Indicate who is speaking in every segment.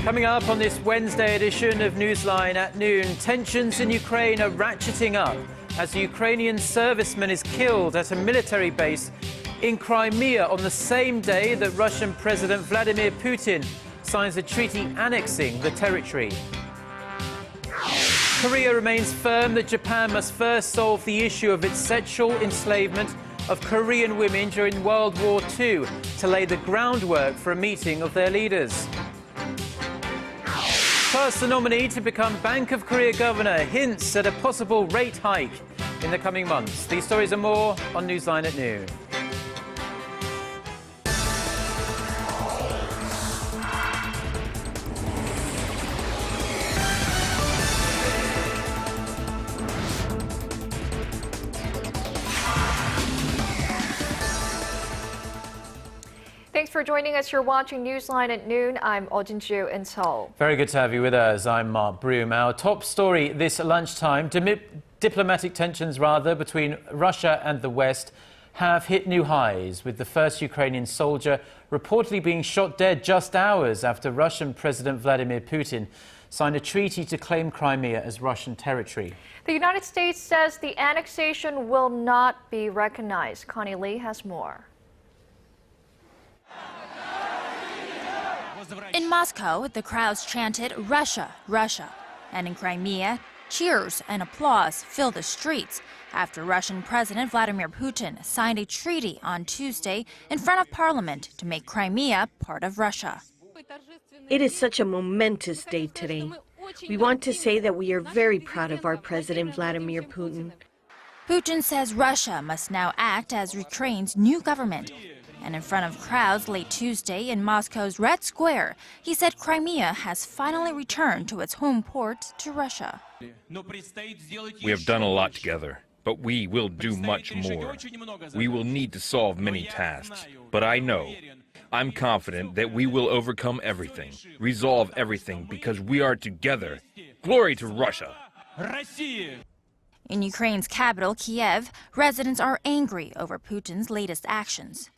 Speaker 1: Coming up on this Wednesday edition of Newsline at noon, tensions in Ukraine are ratcheting up as a Ukrainian serviceman is killed at a military base in Crimea on the same day that Russian President Vladimir Putin signs a treaty annexing the territory. Korea remains firm that Japan must first solve the issue of its sexual enslavement of Korean women during World War II to lay the groundwork for a meeting of their leaders. Plus, the nominee to become Bank of Korea governor hints at a possible rate hike in the coming months. These stories and more on Newsline at noon.
Speaker 2: Thanks for joining us. You're watching Newsline at noon. I'm Ju in Seoul.
Speaker 1: Very good to have you with us. I'm Mark Broom. Our top story this lunchtime, diplomatic tensions between Russia and the West have hit new highs, with the first Ukrainian soldier reportedly being shot dead just hours after Russian President Vladimir Putin signed a treaty to claim Crimea as Russian territory.
Speaker 2: The United States says the annexation will not be recognized. Connie Lee has more.
Speaker 3: In Moscow, the crowds chanted "Russia, Russia," and in Crimea, cheers and applause filled the streets after Russian President Vladimir Putin signed a treaty on Tuesday in front of Parliament to make Crimea part of Russia.
Speaker 4: It is such a momentous day today. We want to say that we are very proud of our President Vladimir Putin.
Speaker 3: Putin says Russia must now act as Ukraine's new government. And in front of crowds late Tuesday in Moscow's Red Square, he said Crimea has finally returned to its home port to Russia.
Speaker 5: We have done a lot together, but we will do much more. We will need to solve many tasks, but I'm confident that we will overcome everything, resolve everything, because we are together. Glory to Russia!
Speaker 3: In Ukraine's capital, Kiev, residents are angry over Putin's latest actions.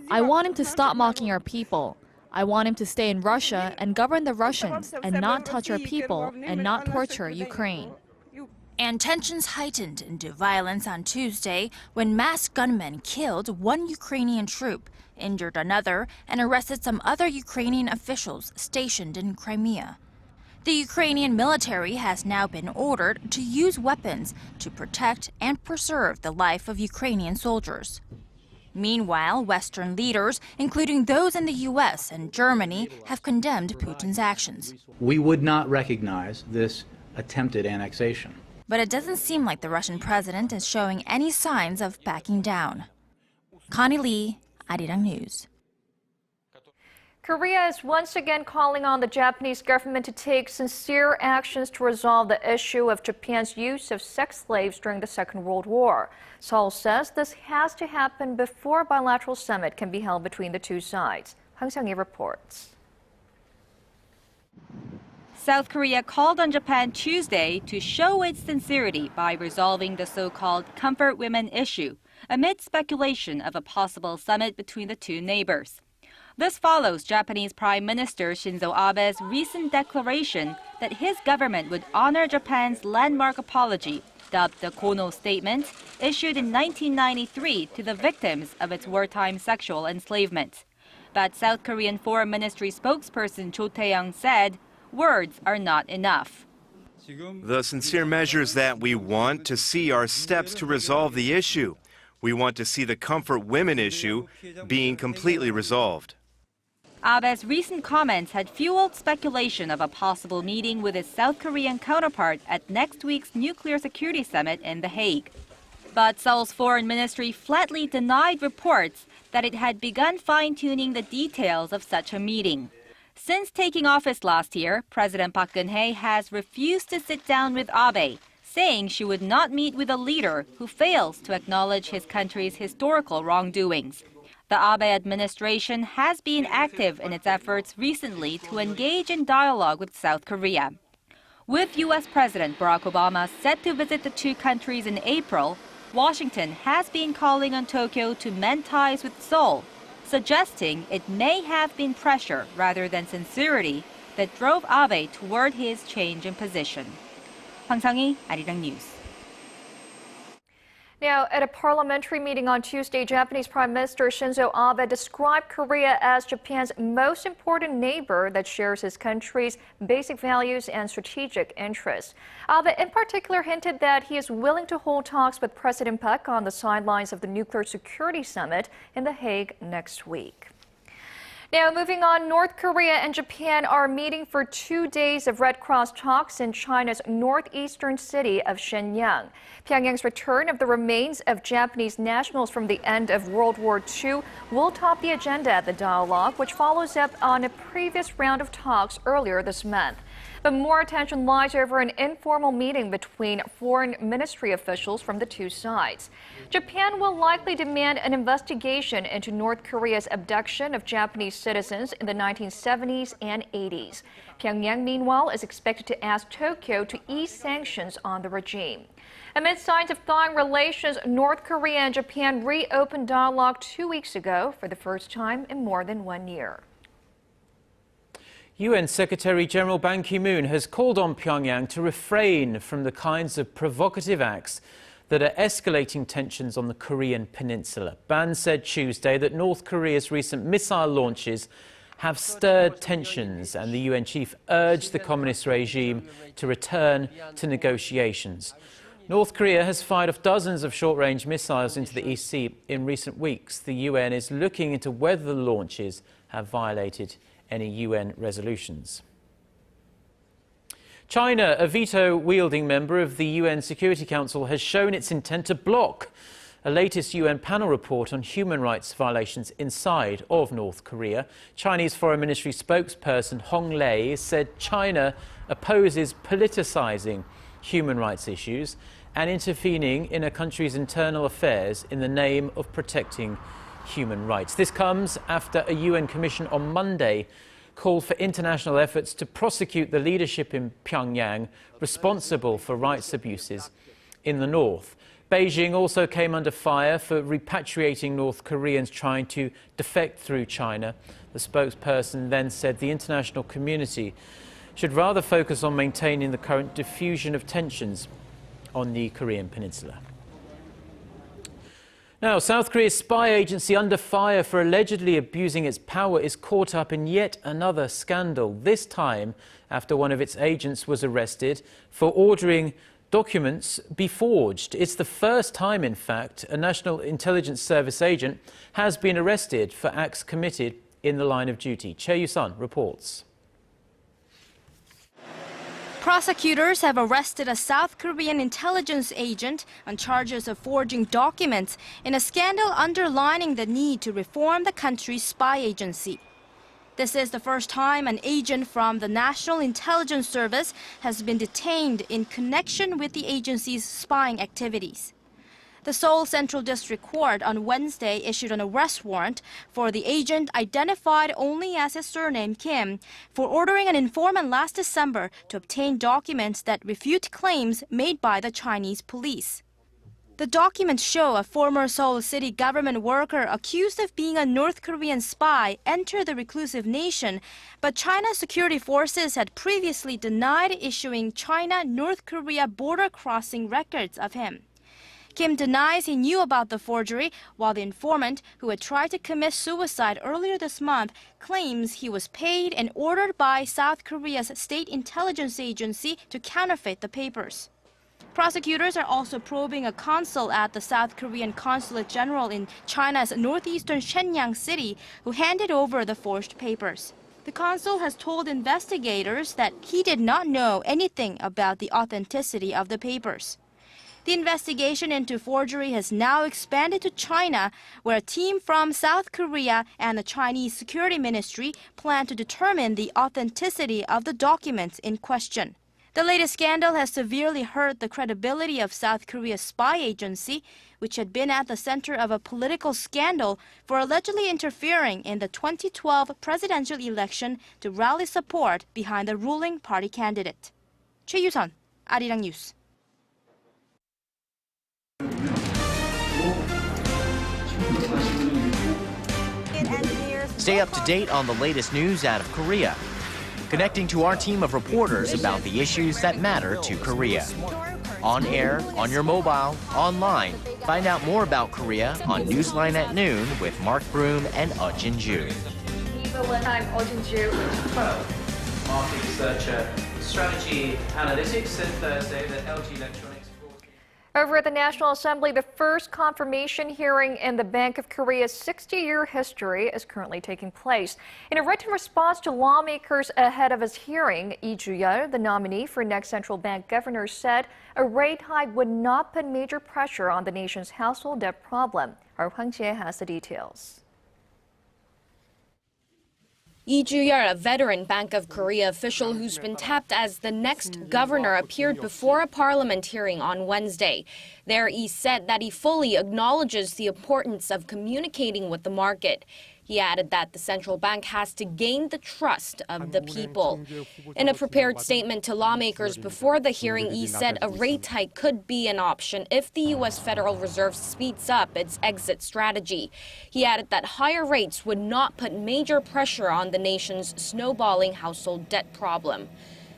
Speaker 6: I want him to stop mocking our people. I want him to stay in Russia and govern the Russians and not touch our people and not torture Ukraine.
Speaker 3: And tensions heightened into violence on Tuesday when masked gunmen killed one Ukrainian troop, injured another, and arrested some other Ukrainian officials stationed in Crimea. The Ukrainian military has now been ordered to use weapons to protect and preserve the life of Ukrainian soldiers. Meanwhile, Western leaders, including those in the U.S. and Germany, have condemned Putin's actions.
Speaker 7: We would not recognize this attempted annexation.
Speaker 3: But it doesn't seem like the Russian president is showing any signs of backing down. Connie Lee, Arirang News.
Speaker 2: Korea is once again calling on the Japanese government to take sincere actions to resolve the issue of Japan's use of sex slaves during the Second World War. Seoul says this has to happen before a bilateral summit can be held between the two sides. Hwang Seung-hee reports.
Speaker 8: South Korea called on Japan Tuesday to show its sincerity by resolving the so-called comfort women issue, amid speculation of a possible summit between the two neighbors. This follows Japanese Prime Minister Shinzo Abe's recent declaration that his government would honor Japan's landmark apology, dubbed the Kono Statement, issued in 1993 to the victims of its wartime sexual enslavement. But South Korean Foreign Ministry spokesperson Cho Tae-young said, words are not enough.
Speaker 9: The sincere measures that we want to see are steps to resolve the issue. We want to see the comfort women issue being completely resolved.
Speaker 8: Abe's recent comments had fueled speculation of a possible meeting with his South Korean counterpart at next week's Nuclear Security Summit in The Hague. But Seoul's foreign ministry flatly denied reports that it had begun fine-tuning the details of such a meeting. Since taking office last year, President Park Geun-hye has refused to sit down with Abe, saying she would not meet with a leader who fails to acknowledge his country's historical wrongdoings. The Abe administration has been active in its efforts recently to engage in dialogue with South Korea. With U.S. President Barack Obama set to visit the two countries in April, Washington has been calling on Tokyo to mend ties with Seoul, suggesting it may have been pressure rather than sincerity that drove Abe toward his change in position. Hwang Sang-hee, Arirang News.
Speaker 2: Now, at a parliamentary meeting on Tuesday, Japanese Prime Minister Shinzo Abe described Korea as Japan's most important neighbor that shares his country's basic values and strategic interests. Abe in particular hinted that he is willing to hold talks with President Park on the sidelines of the Nuclear Security Summit in The Hague next week. Now, moving on, North Korea and Japan are meeting for 2 days of Red Cross talks in China's northeastern city of Shenyang. Pyongyang's return of the remains of Japanese nationals from the end of World War II will top the agenda at the dialogue, which follows up on a previous round of talks earlier this month. But more attention lies over an informal meeting between foreign ministry officials from the two sides. Japan will likely demand an investigation into North Korea's abduction of Japanese citizens in the 1970s and 80s. Pyongyang, meanwhile, is expected to ask Tokyo to ease sanctions on the regime. Amid signs of thawing relations, North Korea and Japan reopened dialogue 2 weeks ago for the first time in more than 1 year.
Speaker 1: UN Secretary-General Ban Ki-moon has called on Pyongyang to refrain from the kinds of provocative acts that are escalating tensions on the Korean Peninsula. Ban said Tuesday that North Korea's recent missile launches have stirred tensions, and the UN chief urged the communist regime to return to negotiations. North Korea has fired off dozens of short-range missiles into the East Sea in recent weeks. The UN is looking into whether the launches have violated any UN resolutions. China, a veto-wielding member of the UN Security Council, has shown its intent to block a latest UN panel report on human rights violations inside of North Korea. Chinese Foreign Ministry spokesperson Hong Lei said China opposes politicizing human rights issues and intervening in a country's internal affairs in the name of protecting human rights. This comes after a UN commission on Monday called for international efforts to prosecute the leadership in Pyongyang responsible for rights abuses in the north. Beijing also came under fire for repatriating North Koreans trying to defect through China. The spokesperson then said the international community should rather focus on maintaining the current diffusion of tensions on the Korean Peninsula. Now, South Korea's spy agency under fire for allegedly abusing its power is caught up in yet another scandal, this time after one of its agents was arrested for ordering documents be forged. It's the first time, in fact, a National Intelligence Service agent has been arrested for acts committed in the line of duty. Choi Yu-sun reports.
Speaker 3: Prosecutors have arrested a South Korean intelligence agent on charges of forging documents in a scandal underlining the need to reform the country's spy agency. This is the first time an agent from the National Intelligence Service has been detained in connection with the agency's spying activities. The Seoul Central District Court on Wednesday issued an arrest warrant for the agent identified only as his surname Kim for ordering an informant last December to obtain documents that refute claims made by the Chinese police. The documents show a former Seoul city government worker accused of being a North Korean spy entered the reclusive nation, but China's security forces had previously denied issuing China-North Korea border crossing records of him. Kim denies he knew about the forgery, while the informant, who had tried to commit suicide earlier this month, claims he was paid and ordered by South Korea's state intelligence agency to counterfeit the papers. Prosecutors are also probing a consul at the South Korean Consulate General in China's northeastern Shenyang city, who handed over the forged papers. The consul has told investigators that he did not know anything about the authenticity of the papers. The investigation into forgery has now expanded to China, where a team from South Korea and the Chinese Security Ministry plan to determine the authenticity of the documents in question. The latest scandal has severely hurt the credibility of South Korea's spy agency, which had been at the center of a political scandal for allegedly interfering in the 2012 presidential election to rally support behind the ruling party candidate. Choi Yu-sun, Arirang News.
Speaker 10: And Stay up to date on the latest news out of Korea. Connecting to our team of reporters about the issues that matter to Korea. On air, on your mobile, online. Find out more about Korea on Newsline at noon with Mark Broom and Jinju.
Speaker 2: I'm Jinju.
Speaker 1: Market researcher, strategy analytics, said Thursday that LG Electronics.
Speaker 2: Over at the National Assembly, the first confirmation hearing in the Bank of Korea's 60-year history is currently taking place. In a written response to lawmakers ahead of his hearing, Lee Ju-yeol, the nominee for next central bank governor, said a rate hike would not put major pressure on the nation's household debt problem. Our Hwang Jie has the details.
Speaker 11: Lee Ju-yeol, a veteran Bank of Korea official who's been tapped as the next governor, appeared before a parliament hearing on Wednesday. There, he said that he fully acknowledges the importance of communicating with the market. He added that the central bank has to gain the trust of the people. In a prepared statement to lawmakers before the hearing, he said a rate hike could be an option if the U.S. Federal Reserve speeds up its exit strategy. He added that higher rates would not put major pressure on the nation's snowballing household debt problem.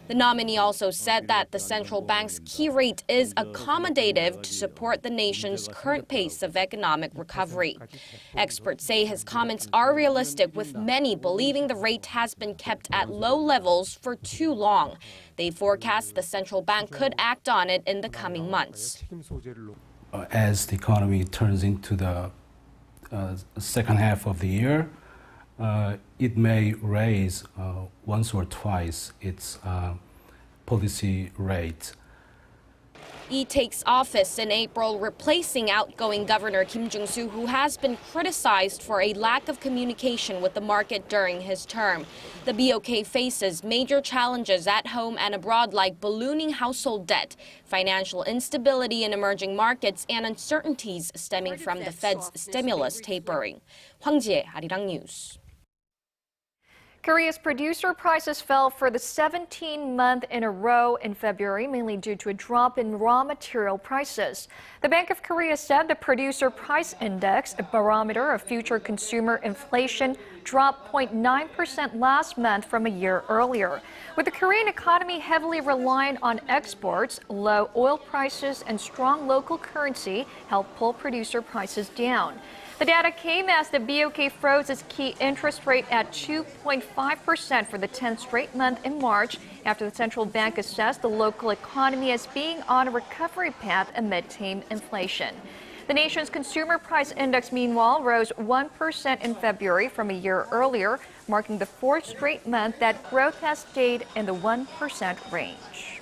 Speaker 11: The nominee also said that the central bank's key rate is accommodative to support the nation's current pace of economic recovery. Experts say his comments are realistic, with many believing the rate has been kept at low levels for too long. They forecast the central bank could act on it in the coming months.
Speaker 12: As the economy turns into the second half of the year, it may raise once or twice its policy rate.
Speaker 11: He takes office in April, replacing outgoing Governor Kim Jung-soo, who has been criticized for a lack of communication with the market during his term. The BOK faces major challenges at home and abroad, like ballooning household debt, financial instability in emerging markets, and uncertainties stemming from the Fed's stimulus tapering. Hwang Jie, Arirang News.
Speaker 2: Korea's producer prices fell for the 17th month in a row in February, mainly due to a drop in raw material prices. The Bank of Korea said the producer price index, a barometer of future consumer inflation, dropped 0.9% last month from a year earlier. With the Korean economy heavily reliant on exports, low oil prices and strong local currency helped pull producer prices down. The data came as the BOK froze its key interest rate at 2.5% for the 10th straight month in March, after the central bank assessed the local economy as being on a recovery path amid tame inflation. The nation's consumer price index, meanwhile, rose 1% in February from a year earlier, marking the fourth straight month that growth has stayed in the 1% range.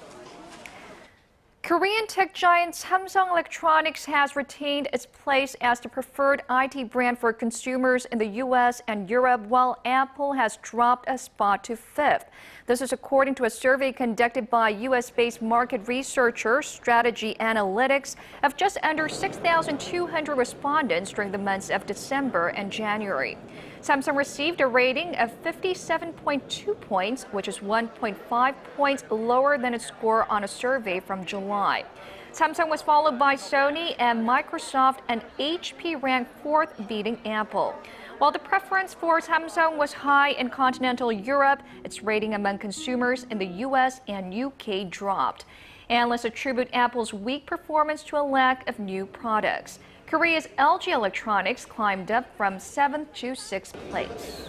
Speaker 2: Korean tech giant Samsung Electronics has retained its place as the preferred IT brand for consumers in the U.S. and Europe, while Apple has dropped a spot to fifth. This is according to a survey conducted by U.S.-based market researcher Strategy Analytics of just under 6,200 respondents during the months of December and January. Samsung received a rating of 57.2 points, which is 1.5 points lower than its score on a survey from July. Samsung was followed by Sony and Microsoft, and HP ranked fourth, beating Apple. While the preference for Samsung was high in continental Europe, its rating among consumers in the US and UK dropped. Analysts attribute Apple's weak performance to a lack of new products. Korea's LG Electronics climbed up from 7th to 6th place.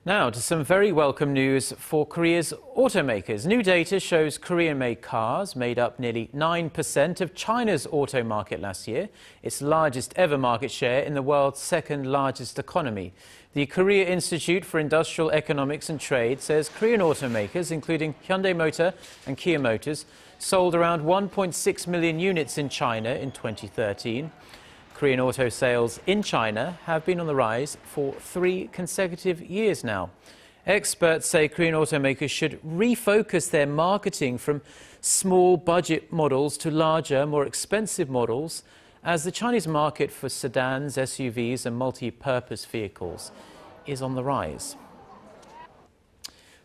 Speaker 1: Now to some very welcome news for Korea's automakers. New data shows Korean-made cars made up nearly 9% of China's auto market last year, its largest ever market share in the world's second largest economy. The Korea Institute for Industrial Economics and Trade says Korean automakers, including Hyundai Motor and Kia Motors, sold around 1.6 million units in China in 2013. Korean auto sales in China have been on the rise for 3 consecutive years now. Experts say Korean automakers should refocus their marketing from small budget models to larger, more expensive models, as the Chinese market for sedans, SUVs and multi-purpose vehicles is on the rise.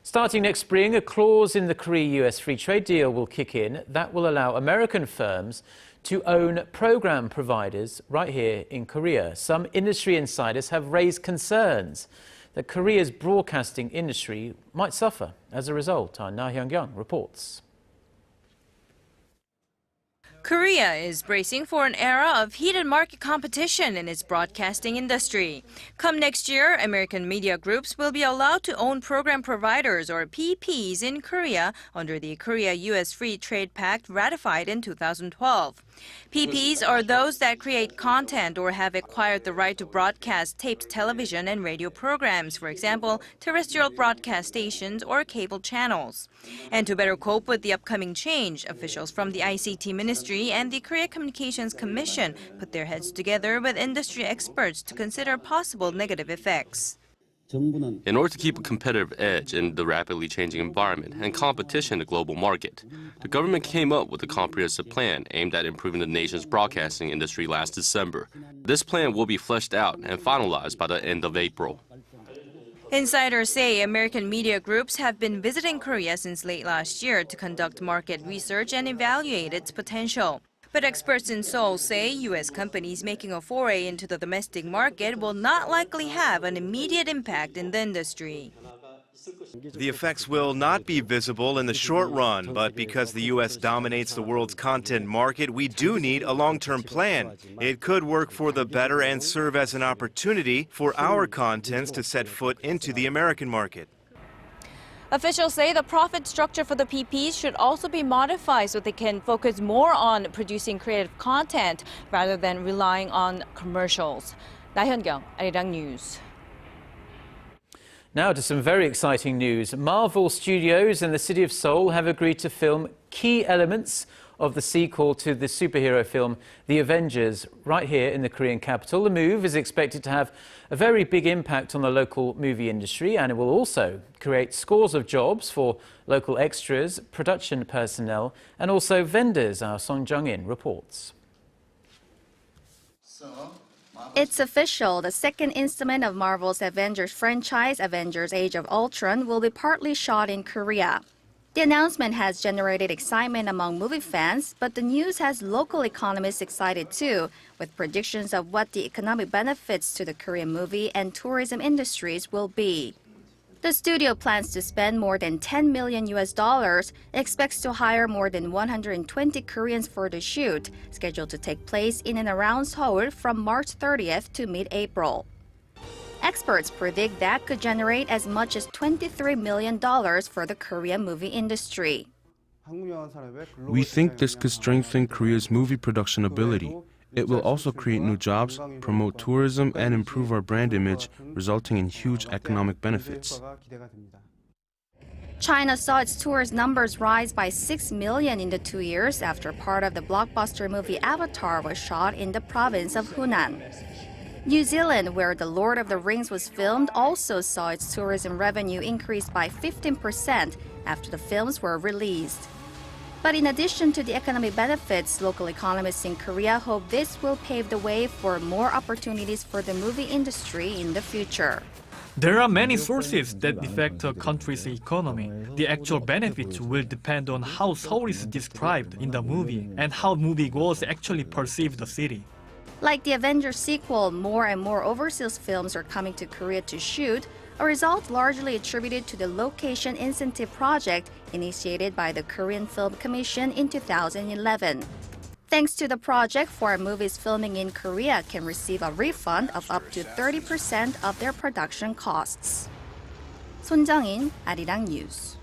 Speaker 1: Starting next spring, a clause in the Korea-US free trade deal will kick in that will allow American firms to own program providers right here in Korea. Some industry insiders have raised concerns that Korea's broadcasting industry might suffer as a result. Our Na Hyung-kyung reports.
Speaker 13: Korea is bracing for an era of heated market competition in its broadcasting industry. Come next year, American media groups will be allowed to own program providers or PPs in Korea under the Korea-US Free Trade Pact ratified in 2012. PPs are those that create content or have acquired the right to broadcast taped television and radio programs, for example, terrestrial broadcast stations or cable channels. And to better cope with the upcoming change, officials from the ICT Ministry and the Korea Communications Commission put their heads together with industry experts to consider possible negative effects.
Speaker 14: In order to keep a competitive edge in the rapidly changing environment and competition in the global market, the government came up with a comprehensive plan aimed at improving the nation's broadcasting industry last December. This plan will be fleshed out and finalized by the end of April.
Speaker 13: Insiders say American media groups have been visiting Korea since late last year to conduct market research and evaluate its potential. But experts in Seoul say U.S. companies making a foray into the domestic market will not likely have an immediate impact in the industry.
Speaker 9: The effects will not be visible in the short run, but because the U.S. dominates the world's content market, we do need a long-term plan. It could work for the better and serve as an opportunity for our contents to set foot into the American market.
Speaker 13: Officials say the profit structure for the PPs should also be modified so they can focus more on producing creative content rather than relying on commercials. Na Hyun-kyung, Arirang News.
Speaker 1: Now to some very exciting news. Marvel Studios and the city of Seoul have agreed to film key elements of the sequel to the superhero film The Avengers right here in the Korean capital. The move is expected to have a very big impact on the local movie industry, and it will also create scores of jobs for local extras, production personnel and also vendors. Our Song Jung-in reports.
Speaker 15: It's official. The second installment of Marvel's Avengers franchise, Avengers Age of Ultron, will be partly shot in Korea. The announcement has generated excitement among movie fans, but the news has local economists excited too, with predictions of what the economic benefits to the Korean movie and tourism industries will be. The studio plans to spend more than $10 million, expects to hire more than 120 Koreans for the shoot, scheduled to take place in and around Seoul from March 30th to mid-April. Experts predict that could generate as much as $23 million for the Korean movie industry.
Speaker 16: We think this could strengthen Korea's movie production ability. It will also create new jobs, promote tourism, and improve our brand image, resulting in huge economic benefits.
Speaker 15: China saw its tourist numbers rise by 6 million in the 2 years after part of the blockbuster movie Avatar was shot in the province of Hunan. New Zealand, where The Lord of the Rings was filmed, also saw its tourism revenue increase by 15% after the films were released. But in addition to the economic benefits, local economists in Korea hope this will pave the way for more opportunities for the movie industry in the future.
Speaker 17: There are many sources that affect a country's economy. The actual benefits will depend on how Seoul is described in the movie and how moviegoers actually perceive the city.
Speaker 15: Like the Avengers sequel, more and more overseas films are coming to Korea to shoot, a result largely attributed to the location incentive project initiated by the Korean Film Commission in 2011. Thanks to the project, foreign movies filming in Korea can receive a refund of up to 30% of their production costs. Son Jung-in, Arirang News.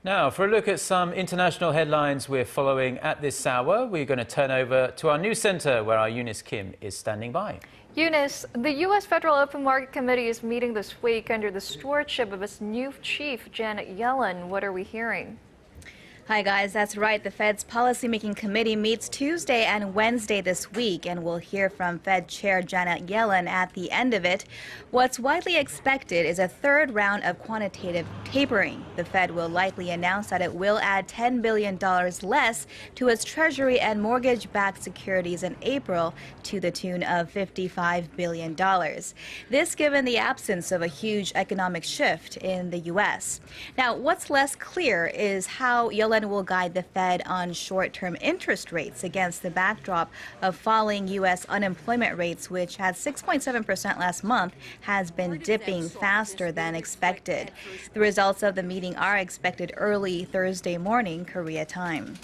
Speaker 1: Now, for a look at some international headlines we're following at this hour, we're going to turn over to our news center where our Eunice Kim is standing by.
Speaker 2: Eunice, the U.S. Federal Open Market Committee is meeting this week under the stewardship of its new chief, Janet Yellen. What are we hearing?
Speaker 18: Hi guys, that's right. The Fed's policymaking committee meets Tuesday and Wednesday this week, and we'll hear from Fed Chair Janet Yellen at the end of it. What's widely expected is a third round of quantitative tapering. The Fed will likely announce that it will add $10 billion less to its Treasury and mortgage-backed securities in April to the tune of $55 billion. This given the absence of a huge economic shift in the U.S. Now, what's less clear is how Yellen will guide the Fed on short-term interest rates against the backdrop of falling U.S. unemployment rates, which at 6.7% last month has been dipping faster than expected. The results of the meeting are expected early Thursday morning, Korea time.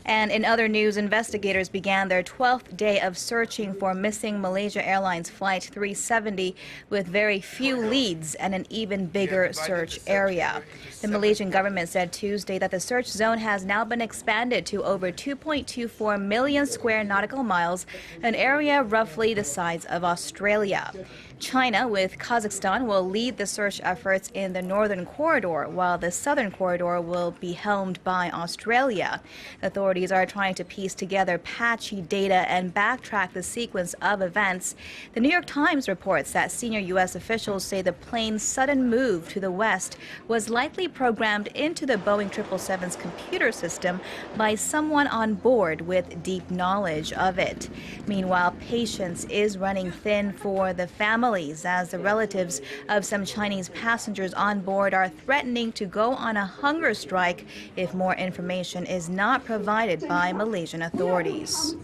Speaker 18: And in other news, investigators began their 12th day of searching for missing Malaysia Airlines Flight 370 with very few leads and an even bigger search area. The Malaysian government said Tuesday that the search zone has now been expanded to over 2.24 million square nautical miles, an area roughly the size of Australia. China, with Kazakhstan, will lead the search efforts in the northern corridor, while the southern corridor will be helmed by Australia. Authorities are trying to piece together patchy data and backtrack the sequence of events. The New York Times reports that senior U.S. officials say the plane's sudden move to the west was likely programmed into the Boeing 777's computer system by someone on board with deep knowledge of it. Meanwhile, patience is running thin for the families as the relatives of some Chinese passengers on board are threatening to go on a hunger strike if more information is not provided by Malaysian authorities.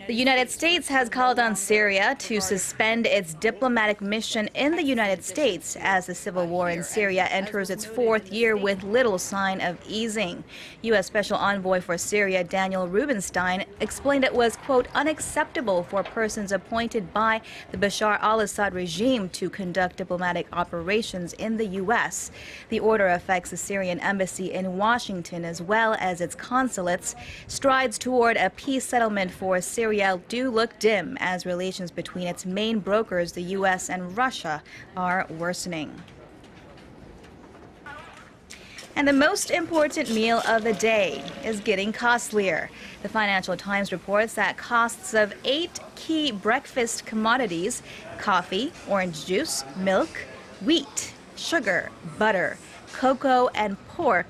Speaker 18: The United States has called on Syria to suspend its diplomatic mission in the United States as the civil war in Syria enters its fourth year with little sign of easing. U.S. Special Envoy for Syria Daniel Rubinstein explained it was, quote, unacceptable for persons appointed by the Bashar al-Assad regime to conduct diplomatic operations in the U.S. The order affects the Syrian embassy in Washington as well as its consulates. Strides toward a peace settlement for Syria do look dim as relations between its main brokers, the U.S. and Russia, are worsening. And the most important meal of the day is getting costlier. The Financial Times reports that costs of 8 key breakfast commodities, coffee, orange juice, milk, wheat, sugar, butter, cocoa, and pork,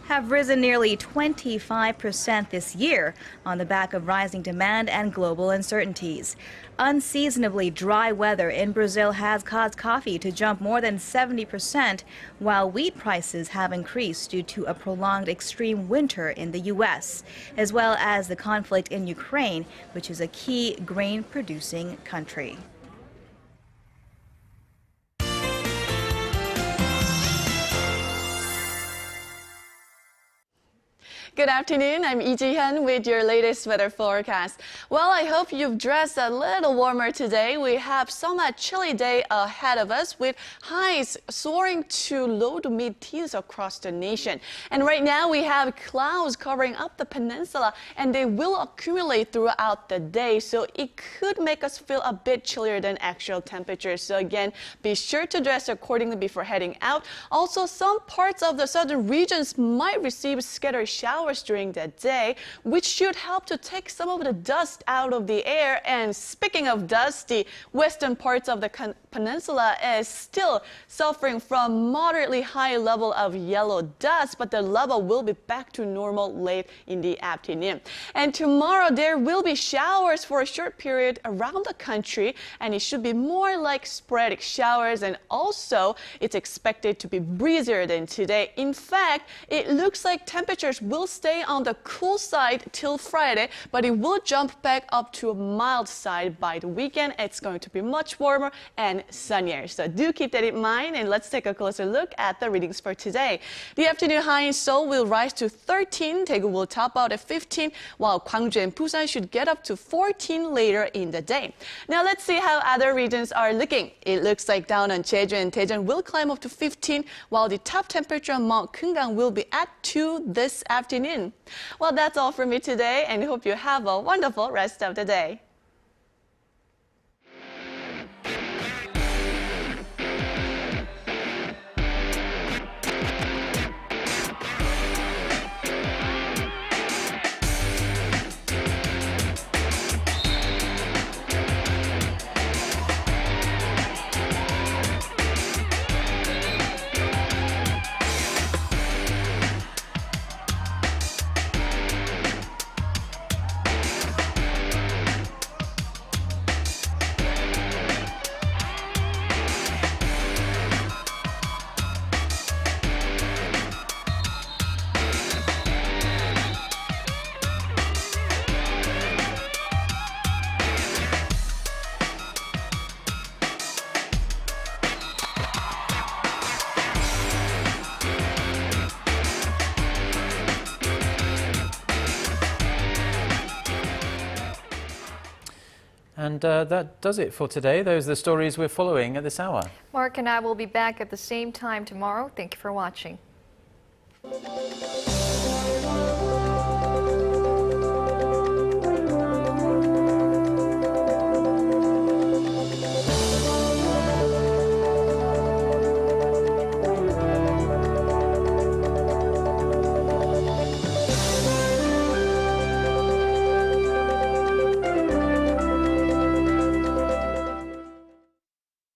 Speaker 18: have risen nearly 25% this year on the back of rising demand and global uncertainties. Unseasonably dry weather in Brazil has caused coffee to jump more than 70%, while wheat prices have increased due to a prolonged extreme winter in the U.S., as well as the conflict in Ukraine, which is a key grain-producing country.
Speaker 19: Good afternoon, I'm Lee Ji-hyun with your latest weather forecast. Well, I hope you've dressed a little warmer today. We have somewhat chilly day ahead of us with highs soaring to low to mid-teens across the nation. And right now we have clouds covering up the peninsula and they will accumulate throughout the day. So it could make us feel a bit chillier than actual temperatures. So again, be sure to dress accordingly before heading out. Also, some parts of the southern regions might receive scattered showers during the day, which should help to take some of the dust out of the air. And speaking of dust, the western parts of the peninsula is still suffering from moderately high level of yellow dust, but the level will be back to normal late in the afternoon. And tomorrow there will be showers for a short period around the country, and it should be more like sporadic showers, and also it's expected to be breezier than today. In fact, it looks like temperatures will stay on the cool side till Friday, but it will jump back up to a mild side by the weekend. It's going to be much warmer and sunnier. So do keep that in mind, and let's take a closer look at the readings for today. The afternoon high in Seoul will rise to 13. Daegu will top out at 15, while Gwangju and Busan should get up to 14 later in the day. Now let's see how other regions are looking. It looks like down on Jeju and Daejeon will climb up to 15, while the top temperature on Mount Kumgang will be at 2 this afternoon. Well, that's all for me today, and I hope you have a wonderful rest of the day.
Speaker 1: And that does it for today. Those are the stories we're following at this hour.
Speaker 2: Mark and I will be back at the same time tomorrow. Thank you for watching.